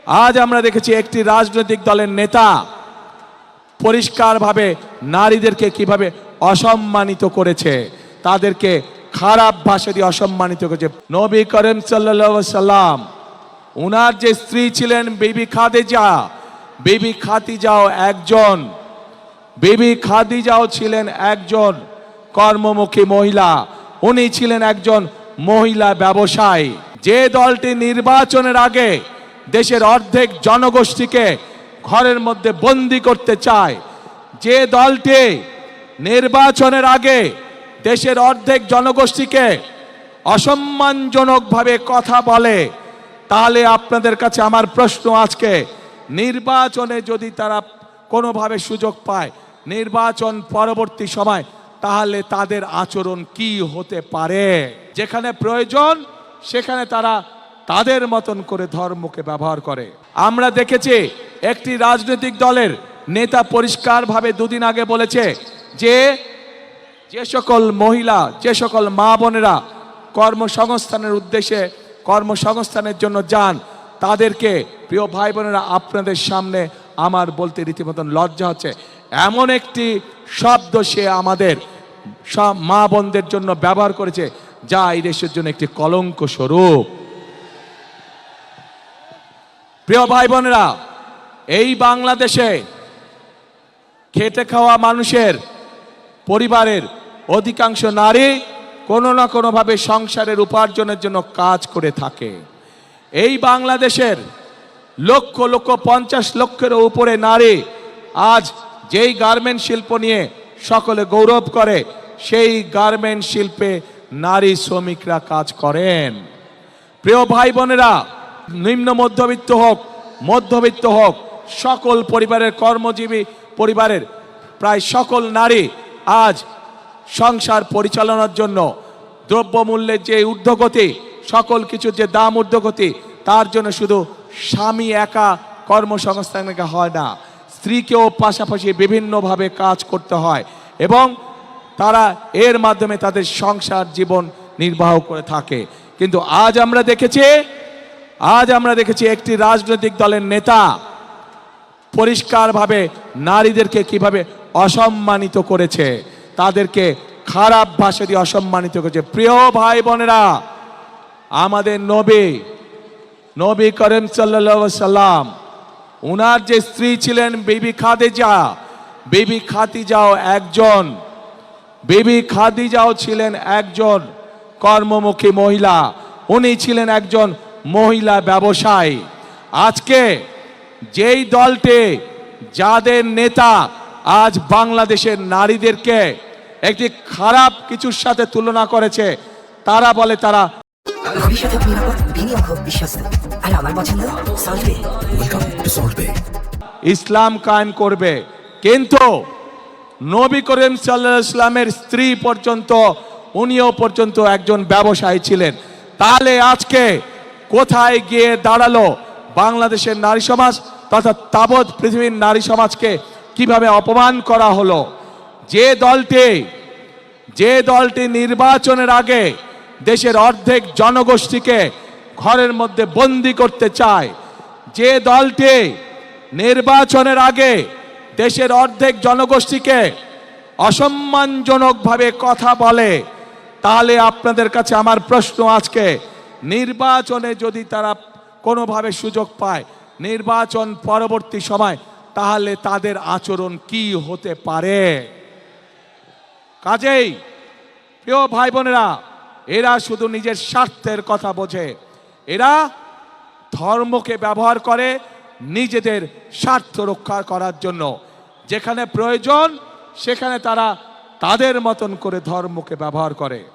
আজ আমরা দেখেছি একটি রাজনৈতিক দলের নেতা পরিষ্কারভাবে নারীদেরকে কিভাবে অসম্মানিত করেছে, তাদেরকে খারাপ ভাষা দিয়ে অসম্মানিত করেছে। নবী করিম সাল্লাল্লাহু আলাইহি সাল্লাম উনার যে স্ত্রী ছিলেন বিবি খাদিজা, বিবি খাদিজাও ছিলেন একজন কর্মমুখী মহিলা। উনি ছিলেন একজন মহিলা ব্যবসায়ী। যে দলটি নির্বাচনের আগে দেশের অর্ধেক জনগোষ্ঠীকে ঘরের মধ্যে বন্দী করতে চায়, যে দলটি নির্বাচনের আগে দেশের অর্ধেক জনগোষ্ঠীকে অসম্মানজনকভাবে কথা বলে, তাহলে আপনাদের কাছে আমার প্রশ্ন আজকে, নির্বাচনে যদি তারা কোনোভাবে সুযোগ পায় নির্বাচন পরবর্তী সময়, তাহলে তাদের আচরণ কি হতে পারে? যেখানে প্রয়োজন সেখানে তারা তাদের মতন করে ধর্মকে ব্যবহার করে। আমরা দেখেছি একটি রাজনৈতিক দলের নেতা পরিষ্কারভাবে দুদিন আগে বলেছে যে সকল মহিলা, যে সকল মা বোনেরা কর্মসংস্থানের উদ্দেশ্যে কর্মসংস্থানের জন্য যান, তাদেরকে, প্রিয় ভাই বোনেরা, আপনাদের সামনে আমার বলতে রীতিমতন লজ্জা হচ্ছে, এমন একটি শব্দ সে আমাদের সব মা বোনদের জন্য ব্যবহার করেছে যা এই দেশের জন্য একটি কলঙ্ক স্বরূপ। প্রিয় ভাই বোনেরা, এই বাংলাদেশে খেটে খাওয়া মানুষের পরিবারের অধিকাংশ নারী কোনো না কোনোভাবে সংসারের উপার্জনের জন্য কাজ করে থাকে। এই বাংলাদেশের লক্ষ লক্ষ 50 লক্ষের উপরে নারী আজ যেই গার্মেন্ট শিল্প নিয়ে সকলে গৌরব করে, সেই গার্মেন্ট শিল্পে নারী শ্রমিকরা কাজ করেন। প্রিয় ভাই বোনেরা, নিম্ন মধ্যবিত্ত হোক, সকল পরিবারের কর্মজীবী পরিবারের প্রায় সকল নারী আজ সংসার পরিচালনার জন্য দ্রব্যমূল্যের যে ঊর্ধ্বগতি, সকল কিছুর যে দাম ঊর্ধ্বগতি, তার জন্য শুধু স্বামী একা কর্মসংস্থান হয় না, স্ত্রীকেও পাশাপাশি বিভিন্নভাবে কাজ করতে হয় এবং তারা এর মাধ্যমে তাদের সংসার জীবন নির্বাহ করে থাকে। কিন্তু আজ আমরা দেখেছি একটি রাজনৈতিক দলের নেতা পরিষ্কারভাবে নারীদেরকে কিভাবে অসম্মানিত করেছে, তাদেরকে খারাপ ভাষা দিয়ে অসম্মানিত করেছে। প্রিয় ভাই বোনেরা, আমাদের নবী করিম সাল্লাল্লাহু আলাইহি সাল্লাম উনার যে স্ত্রী ছিলেন বিবি খাদিজাও ছিলেন একজন কর্মমুখী মহিলা। উনি ছিলেন একজন মহিলা ব্যবসায়ী। আজকে যেই দলটি, যাদের নেতা আজ বাংলাদেশের নারীদেরকে একটি খারাপ কিছুর সাথে তুলনা করেছে, তারা বলে তারা ইসলাম কায়েম করবে। কিন্তু নবী করিম সাল্লাল্লাহু আলাইহি ওয়াসাল্লামের স্ত্রী পর্যন্ত, উনিও পর্যন্ত একজন ব্যবসায়ী ছিলেন। তাহলে আজকে কোথায় গিয়ে দাঁড়ালো বাংলাদেশের নারী সমাজ তথা তাবৎ পৃথিবীর নারী সমাজকে কিভাবে অপমান করা হলো? যে দলটি নির্বাচনের আগে দেশের অর্ধেক জনগোষ্ঠীকে ঘরের মধ্যে বন্দী করতে চায়, যে দলটি নির্বাচনের আগে দেশের অর্ধেক জনগোষ্ঠীকে অসম্মানজনকভাবে কথা বলে, তাহলে আপনাদের কাছে আমার প্রশ্ন আজকে, নির্বাচনে যদি তারা কোনোভাবে সুযোগ পায় নির্বাচন পরবর্তী সময়, তাহলে তাদের আচরণ কি হতে পারে? কাজেই প্রিয় ভাই বোনেরা, এরা শুধু নিজের স্বার্থের কথা বোঝে, এরা ধর্মকে ব্যবহার করে নিজেদের স্বার্থ রক্ষা করার জন্য। যেখানে প্রয়োজন সেখানে তারা তাদের মতন করে ধর্মকে ব্যবহার করে।